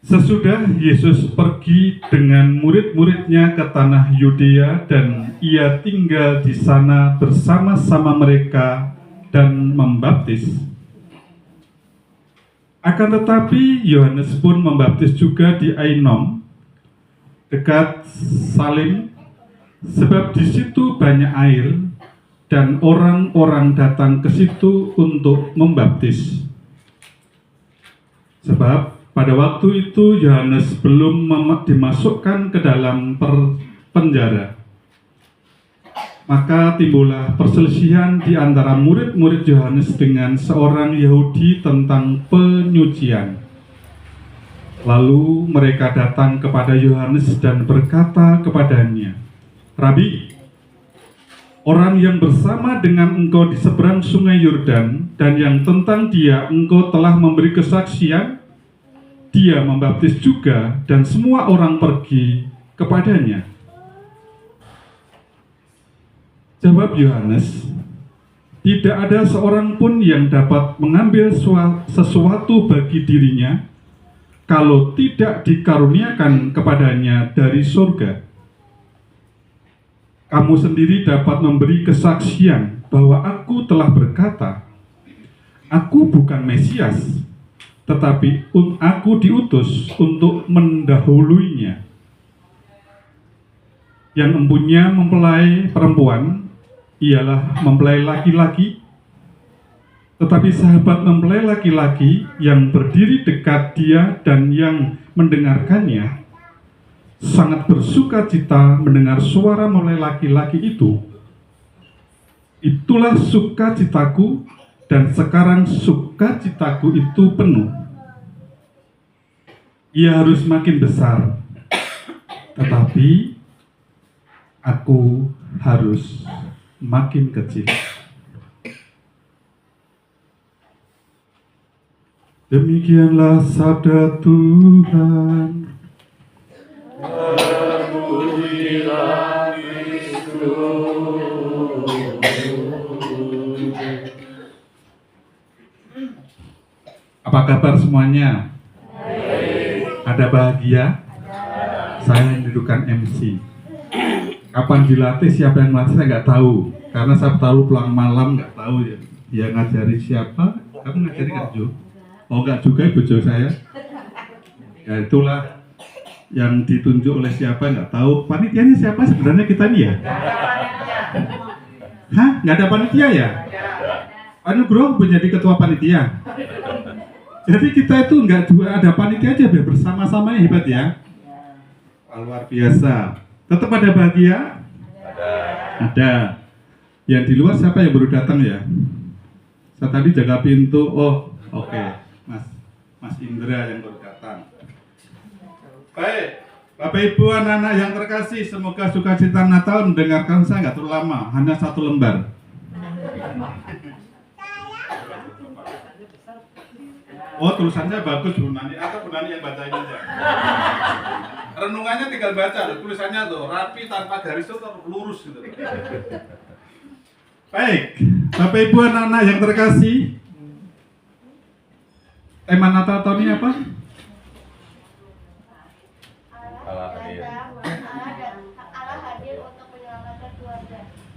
Sesudah Yesus pergi dengan murid-muridnya ke tanah Yudea dan ia tinggal di sana bersama-sama mereka dan membaptis. Akan tetapi Yohanes pun membaptis juga di Ainom, dekat Salim, sebab di situ banyak air dan orang-orang datang ke situ untuk membaptis. Sebab pada waktu itu Yohanes belum dimasukkan ke dalam penjara. Maka timbullah perselisihan di antara murid-murid Yohanes dengan seorang Yahudi tentang penyucian. Lalu mereka datang kepada Yohanes dan berkata kepadanya, "Rabi, orang yang bersama dengan engkau di seberang sungai Yordan dan yang tentang dia engkau telah memberi kesaksian, dia membaptis juga dan semua orang pergi kepadanya." Jawab Yohanes, "Tidak ada seorang pun yang dapat mengambil sesuatu bagi dirinya kalau tidak dikaruniakan kepadanya dari surga. Kamu sendiri dapat memberi kesaksian bahwa aku telah berkata, aku bukan Mesias, tetapi aku diutus untuk mendahuluinya. Yang empunya mempelai perempuan ialah mempelai laki-laki, tetapi sahabat mempelai laki-laki yang berdiri dekat dia dan yang mendengarkannya sangat bersuka cita mendengar suara mempelai laki-laki itu. Itulah sukacitaku, dan sekarang sukacitaku itu penuh. Ia harus makin besar, tetapi aku harus makin kecil." Demikianlah sabda Tuhan. Terpujilah Kristus. Apa kabar semuanya? Ada bahagia? Saya yang dudukan MC. Kapan dilatih, siapa yang melatih saya nggak tahu, karena saya tahu pulang malam nggak tahu ya. Dia ngajari siapa? Kamu ngajari nggak, Jo? Oh nggak juga, ibu Jo saya. Ya itulah yang ditunjuk oleh siapa nggak tahu. Panitianya siapa sebenarnya kita nih ya? Hah? Nggak ada panitia ya? Anugerah menjadi ketua panitia. Jadi kita itu nggak ada panitia aja, biar bersama-sama, hebat ya. Luar biasa. Tetap ada bahagia? Ada. Yang di luar siapa yang baru datang ya? Saya tadi jaga pintu. Oh, oke. Mas Indra yang baru datang. Baik, Bapak Ibu, anak-anak yang terkasih, semoga sukacita Natal mendengarkan saya nggak terlalu lama, hanya 1 lembar. Oh, tulisannya bagus Bu Nani, atau Bu Nani yang bacain aja. Renungannya tinggal baca, tulisannya tuh rapi tanpa garis itu lurus gitu. Baik, Bapak Ibu, anak-anak yang terkasih, tema Natal tahun ini apa?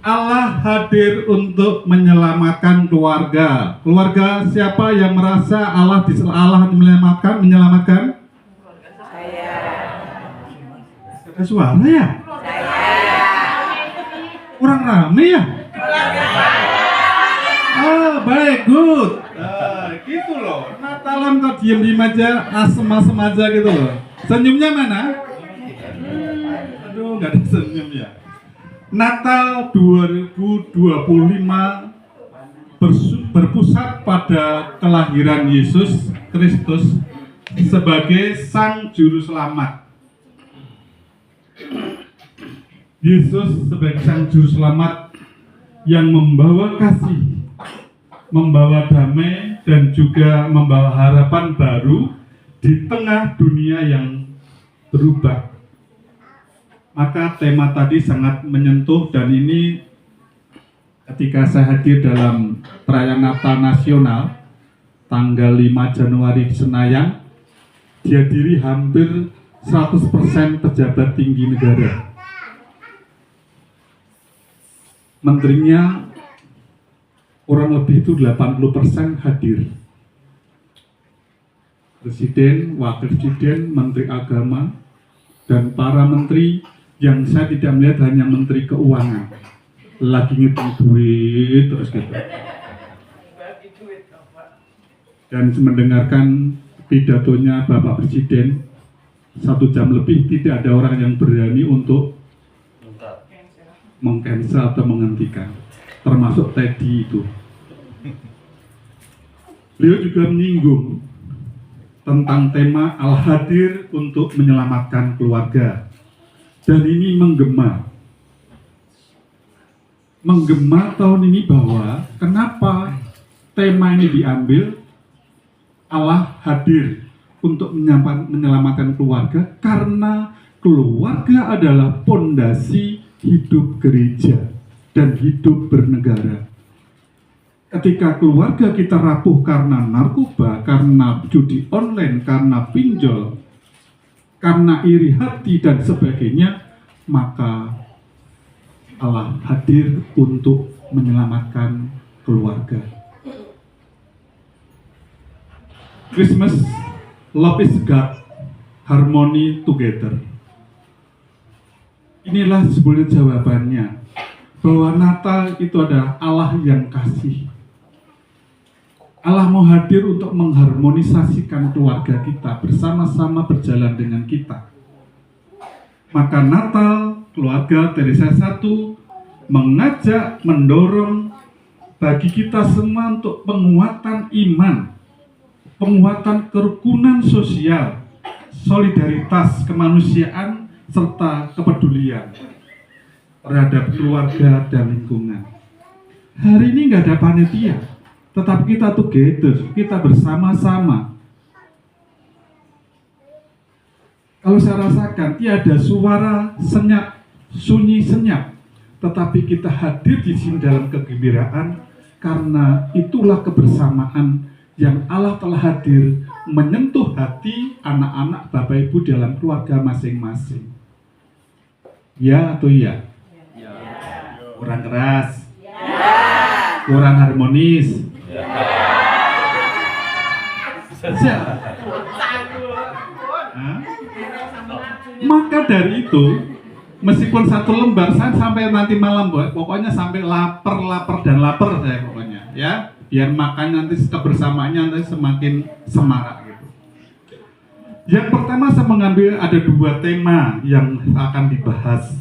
Allah hadir untuk menyelamatkan keluarga. Keluarga siapa yang merasa Allah menyelamatkan? Saya. Ada suara ya? Kurang rame ya? Baik, good. Gitu loh. Natalan kok diem aja, asem-asem aja gitu loh. Senyumnya mana? Aduh, nggak ada senyum ya. Natal 2025 berpusat pada kelahiran Yesus Kristus sebagai Sang Juru Selamat. Yesus sebagai Sang Juru Selamat yang membawa kasih, membawa damai, dan juga membawa harapan baru di tengah dunia yang berubah. Maka tema tadi sangat menyentuh, dan ini ketika saya hadir dalam perayaan Natal Nasional tanggal 5 Januari di Senayan, dihadiri hampir 100% pejabat tinggi negara. Menterinya kurang lebih itu 80% hadir. Presiden, wakil presiden, menteri agama, dan para menteri yang saya tidak melihat hanya menteri keuangan lagi ngitung duit terus gitu. Dan mendengarkan pidatonya Bapak Presiden 1 jam lebih, tidak ada orang yang berani untuk meng-cancel atau menghentikan, termasuk Teddy itu. Beliau juga menyinggung tentang tema Al-Hadir untuk menyelamatkan keluarga. Dan ini menggema tahun ini bahwa kenapa tema ini diambil Allah hadir untuk menyelamatkan keluarga, karena keluarga adalah pondasi hidup gereja dan hidup bernegara. Ketika keluarga kita rapuh karena narkoba, karena judi online, karena pinjol, karena iri hati dan sebagainya, maka Allah hadir untuk menyelamatkan keluarga. Christmas, love is God, harmony together. Inilah sebenarnya jawabannya, bahwa Natal itu adalah Allah yang kasih. Allah mau hadir untuk mengharmonisasikan keluarga kita, bersama-sama berjalan dengan kita. Maka Natal, keluarga Teresa 1 mengajak, mendorong bagi kita semua untuk penguatan iman, penguatan kerukunan sosial, solidaritas kemanusiaan, serta kepedulian terhadap keluarga dan lingkungan. Hari ini nggak ada panitia, tetapi kita together, kita bersama-sama. Kalau saya rasakan, tiada suara senyap, sunyi senyap, tetapi kita hadir di sini dalam kegembiraan, karena itulah kebersamaan yang Allah telah hadir menyentuh hati anak-anak Bapak Ibu dalam keluarga masing-masing. Ya atau iya? Ya. Kurang keras? Ya. Kurang harmonis? Siapa? Maka dari itu, meskipun 1 lembar, saya sampai nanti malam, pokoknya sampai lapar dan lapar saya pokoknya, ya, biar makan nanti kebersamaannya nanti semakin semarak gitu. Yang pertama saya mengambil ada 2 tema yang akan dibahas.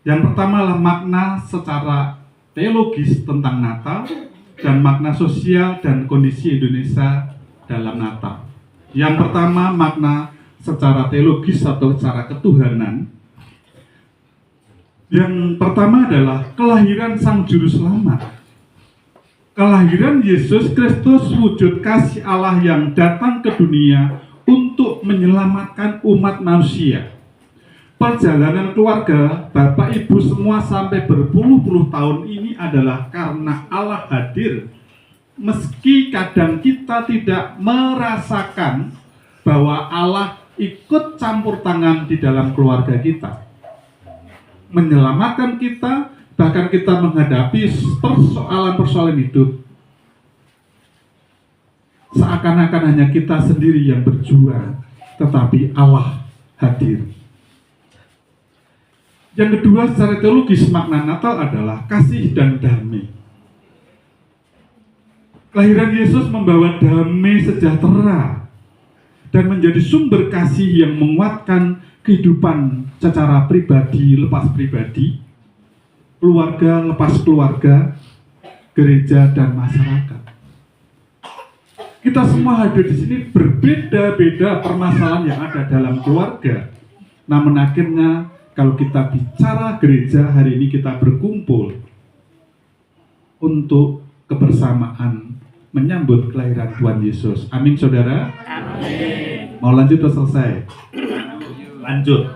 Yang pertama adalah makna secara teologis tentang Natal dan makna sosial dan kondisi Indonesia dalam Natal. Yang pertama makna secara teologis atau secara ketuhanan. Yang pertama adalah kelahiran Sang Juru Selamat. Kelahiran Yesus Kristus, wujud kasih Allah yang datang ke dunia untuk menyelamatkan umat manusia. Perjalanan keluarga Bapak Ibu semua sampai berpuluh-puluh tahun ini adalah karena Allah hadir. Meski kadang kita tidak merasakan bahwa Allah ikut campur tangan di dalam keluarga kita, menyelamatkan kita, bahkan kita menghadapi persoalan-persoalan hidup, seakan-akan hanya kita sendiri yang berjuang, tetapi Allah hadir. Yang kedua, secara teologis makna Natal adalah kasih dan damai. Kelahiran Yesus membawa damai sejahtera dan menjadi sumber kasih yang menguatkan kehidupan secara pribadi lepas pribadi, keluarga lepas keluarga, gereja dan masyarakat. Kita semua hadir di sini, berbeda-beda permasalahan yang ada dalam keluarga. Namun akhirnya kalau kita bicara gereja, hari ini kita berkumpul untuk kebersamaan menyambut kelahiran Tuhan Yesus. Amin, saudara? Amin. Mau lanjut atau selesai? Lanjut.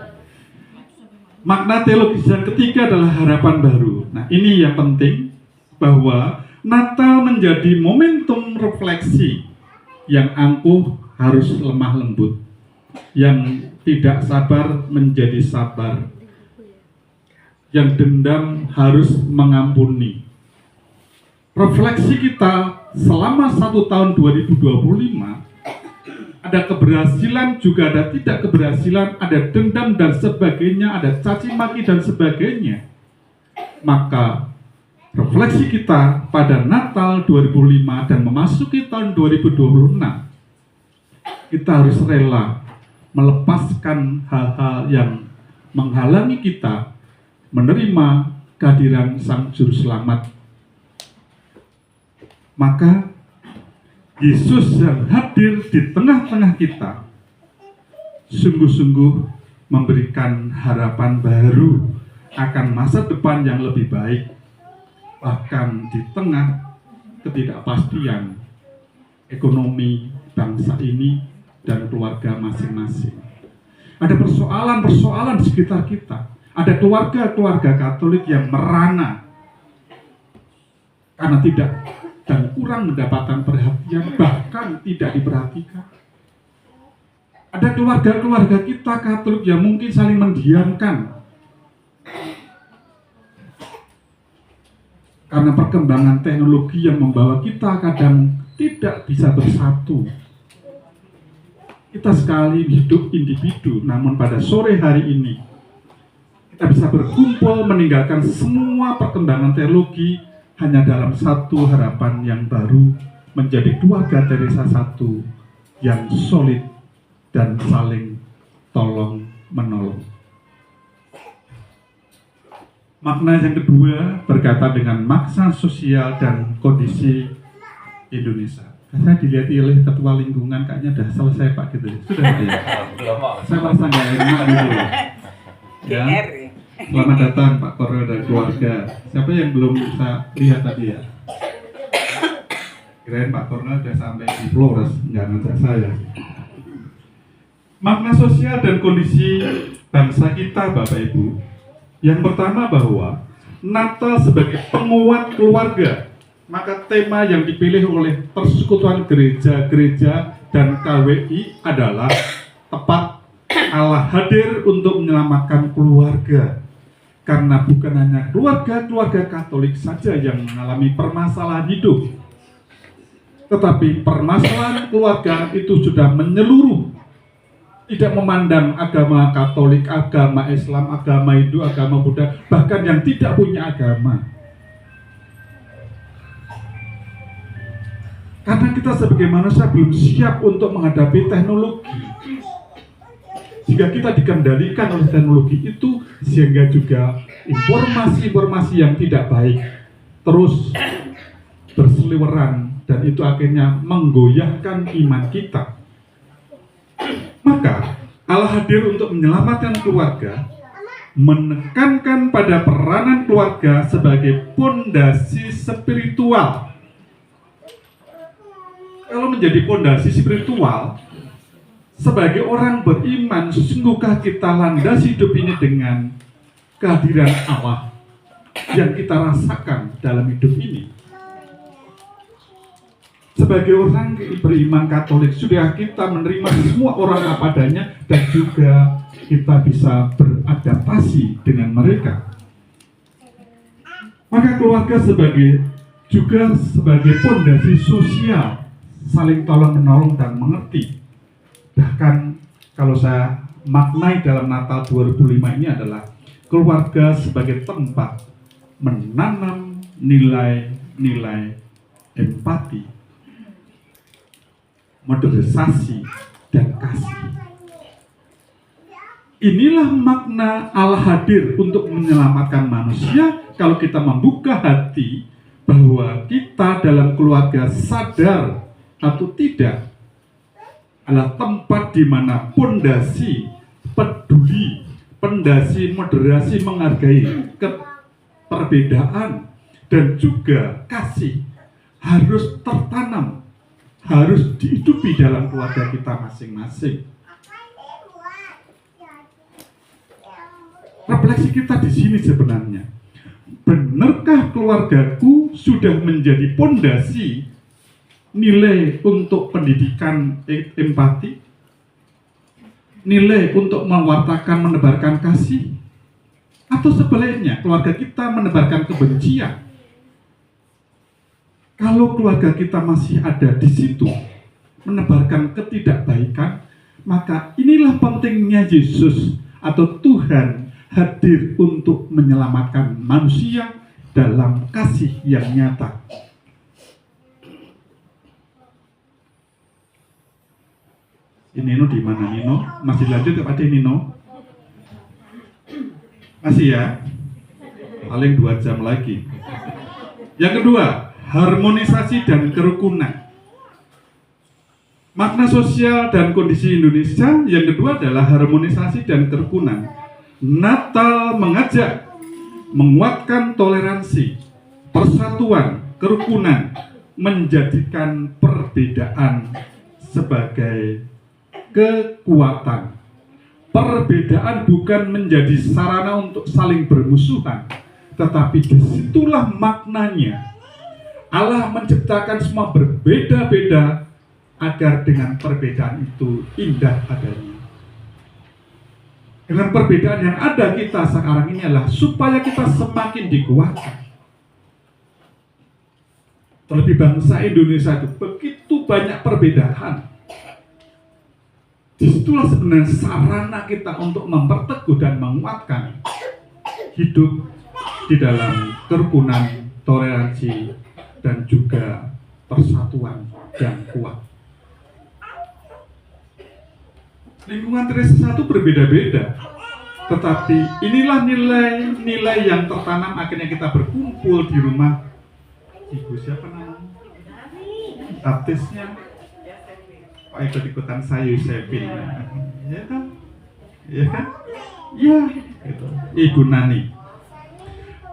Makna teologis yang ketiga adalah harapan baru. Nah, ini yang penting, bahwa Natal menjadi momentum refleksi yang angkuh harus lemah lembut. yang tidak sabar menjadi sabar, yang dendam harus mengampuni. Refleksi kita selama 1 tahun 2025, ada keberhasilan juga ada tidak keberhasilan, ada dendam dan sebagainya, ada caci maki dan sebagainya. Maka refleksi kita pada Natal 2005 dan memasuki tahun 2026, kita harus rela melepaskan hal-hal yang menghalangi kita menerima kehadiran Sang Juru Selamat. Maka Yesus yang hadir di tengah-tengah kita sungguh-sungguh memberikan harapan baru akan masa depan yang lebih baik, bahkan di tengah ketidakpastian ekonomi bangsa ini dan keluarga masing-masing. Ada persoalan-persoalan di sekitar kita. Ada keluarga-keluarga Katolik yang merana karena tidak dan kurang mendapatkan perhatian, bahkan tidak diperhatikan. Ada keluarga-keluarga kita Katolik yang mungkin saling mendiamkan karena perkembangan teknologi yang membawa kita kadang tidak bisa bersatu. Kita sekali hidup individu, namun pada sore hari ini kita bisa berkumpul meninggalkan semua perkembangan teknologi hanya dalam satu harapan yang baru, menjadi keluarga Teresa satu yang solid dan saling tolong-menolong. Makna yang kedua berkaitan dengan makna sosial dan kondisi Indonesia. Saya dilihat oleh ketua lingkungan, kayaknya sudah selesai Pak gitu. Sudah Pak ya? Saya merasa nggak enak gitu. Ya. Selamat datang Pak Kornel dan keluarga. Siapa yang belum bisa lihat tadi ya? Kirain Pak Kornel sudah sampai di Flores, nggak ngajak saya. Makna sosial dan kondisi bangsa kita, Bapak Ibu. Yang pertama bahwa Natal sebagai penguat keluarga. Maka tema yang dipilih oleh Persekutuan Gereja-Gereja dan KWI adalah tepat Allah hadir untuk menyelamatkan keluarga. Karena bukan hanya keluarga-keluarga Katolik saja yang mengalami permasalahan hidup, tetapi permasalahan keluarga itu sudah menyeluruh, tidak memandang agama Katolik, agama Islam, agama Hindu, agama Buddha, bahkan yang tidak punya agama. Karena kita sebagai manusia belum siap untuk menghadapi teknologi. Jika kita dikendalikan oleh teknologi itu, sehingga juga informasi-informasi yang tidak baik terus berseliweran, dan itu akhirnya menggoyahkan iman kita. Maka Allah hadir untuk menyelamatkan keluarga, menekankan pada peranan keluarga sebagai pondasi spiritual. Kalau menjadi pondasi spiritual, sebagai orang beriman, sesungguhkah kita landasi hidup ini dengan kehadiran Allah yang kita rasakan dalam hidup ini? Sebagai orang beriman Katolik, sudah kita menerima semua orang apa adanya dan juga kita bisa beradaptasi dengan mereka. Maka keluarga juga sebagai pondasi sosial, saling tolong-menolong dan mengerti. Bahkan kalau saya maknai dalam Natal 2005 ini adalah keluarga sebagai tempat menanam nilai-nilai empati, modernisasi, dan kasih. Inilah makna Allah hadir untuk menyelamatkan manusia. Kalau kita membuka hati bahwa kita dalam keluarga sadar atau tidak adalah tempat di mana pondasi peduli, pondasi moderasi, menghargai perbedaan dan juga kasih harus tertanam, harus dihidupi dalam keluarga kita masing-masing. Refleksi kita di sini sebenarnya, benarkah keluargaku sudah menjadi pondasi nilai untuk pendidikan empati? nilai untuk mewartakan, menebarkan kasih? Atau sebaliknya, keluarga kita menebarkan kebencian? Kalau keluarga kita masih ada di situ, menebarkan ketidakbaikan, maka inilah pentingnya Yesus atau Tuhan hadir untuk menyelamatkan manusia dalam kasih yang nyata. Ini Nino di mana Nino? Masih lanjut kepada Nino? Masih ya? Paling 2 jam lagi. Yang kedua, harmonisasi dan kerukunan. Makna sosial dan kondisi Indonesia yang kedua adalah harmonisasi dan kerukunan. Natal mengajak menguatkan toleransi, persatuan, kerukunan, menjadikan perbedaan sebagai kekuatan. Perbedaan bukan menjadi sarana untuk saling bermusuhan, tetapi disitulah maknanya. Allah menciptakan semua berbeda-beda agar dengan perbedaan itu indah adanya. Dengan perbedaan yang ada kita sekarang ini adalah supaya kita semakin dikuatkan. Terlebih bangsa Indonesia itu begitu banyak perbedaan. Disitulah sebenarnya sarana kita untuk memperteguh dan menguatkan hidup di dalam kerukunan, toleransi, dan juga persatuan yang kuat. Lingkungan Teresa itu berbeda-beda, tetapi inilah nilai-nilai yang tertanam akhirnya kita berkumpul di rumah Ibu siapa namanya? Baptisnya ikut-ikutan saya Yusefin, ya kan? Ya kan? Ya, gitu. Ibu Nani.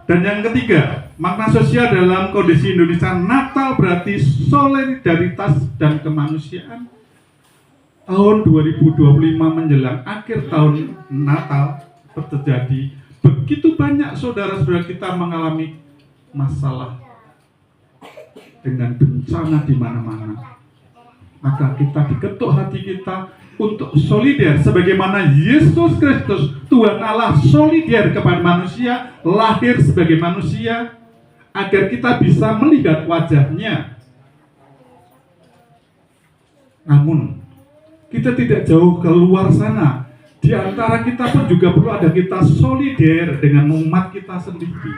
Dan yang ketiga, makna sosial dalam kondisi Indonesia Natal berarti solidaritas dan kemanusiaan. Tahun 2025 menjelang akhir tahun Natal terjadi begitu banyak saudara-saudara kita mengalami masalah dengan bencana di mana-mana. Maka kita diketuk hati kita untuk solidar sebagaimana Yesus Kristus Tuhan Allah solidar kepada manusia, lahir sebagai manusia agar kita bisa melihat wajahnya. Namun kita tidak jauh keluar sana. Di antara kita pun juga perlu ada kita solidar dengan umat kita sendiri.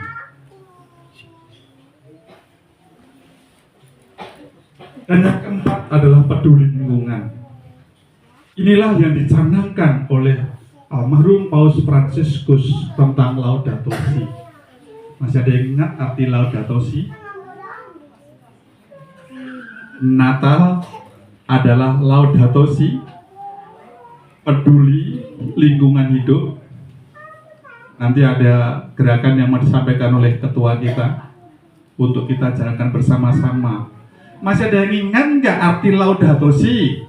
Dan yang keempat adalah peduli lingkungan. Inilah yang dicanangkan oleh almarhum Paus Fransiskus tentang Laudato Si. Masih ada yang ingat arti Laudato Si? Natal adalah Laudato Si, peduli lingkungan hidup. Nanti ada gerakan yang mau disampaikan oleh ketua kita untuk kita jalankan bersama-sama. Masih ada yang ingat nggak arti Laudato Si?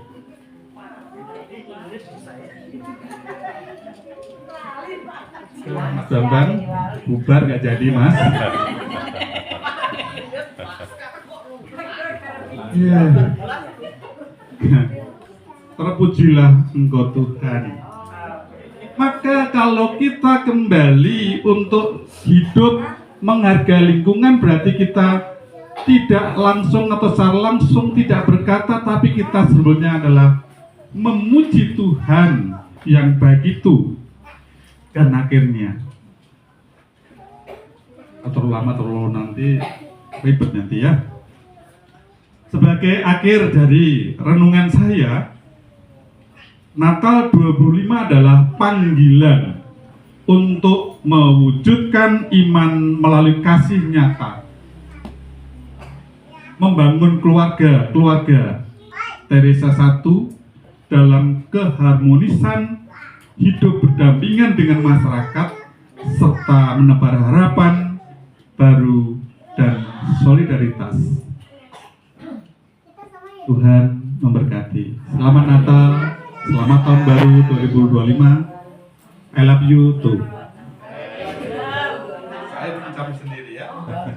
Mas Bambang bubar nggak jadi mas? Ya. Terpujilah Engkau Tuhan. Maka kalau kita kembali untuk hidup menghargai lingkungan berarti kita tidak langsung atau secara langsung tidak berkata, tapi kita sebetulnya adalah memuji Tuhan yang baik itu. Dan akhirnya terlalu lama terlalu nanti ribet nanti ya. Sebagai akhir dari renungan saya, Natal 25 adalah panggilan untuk mewujudkan iman melalui kasih nyata. Membangun keluarga Teresa I dalam keharmonisan hidup berdampingan dengan masyarakat serta menebar harapan baru dan solidaritas. Tuhan memberkati. Selamat Natal, selamat tahun baru 2025. I love you too. Saya mengucapkan sendiri ya.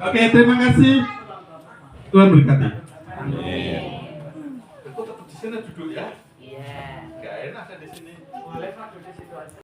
Oke, terima kasih. Tuhan berkati. Aku tetap di sana duduk ya. Iya. boleh ada di sini. Boleh Pak, duduk di situ aja.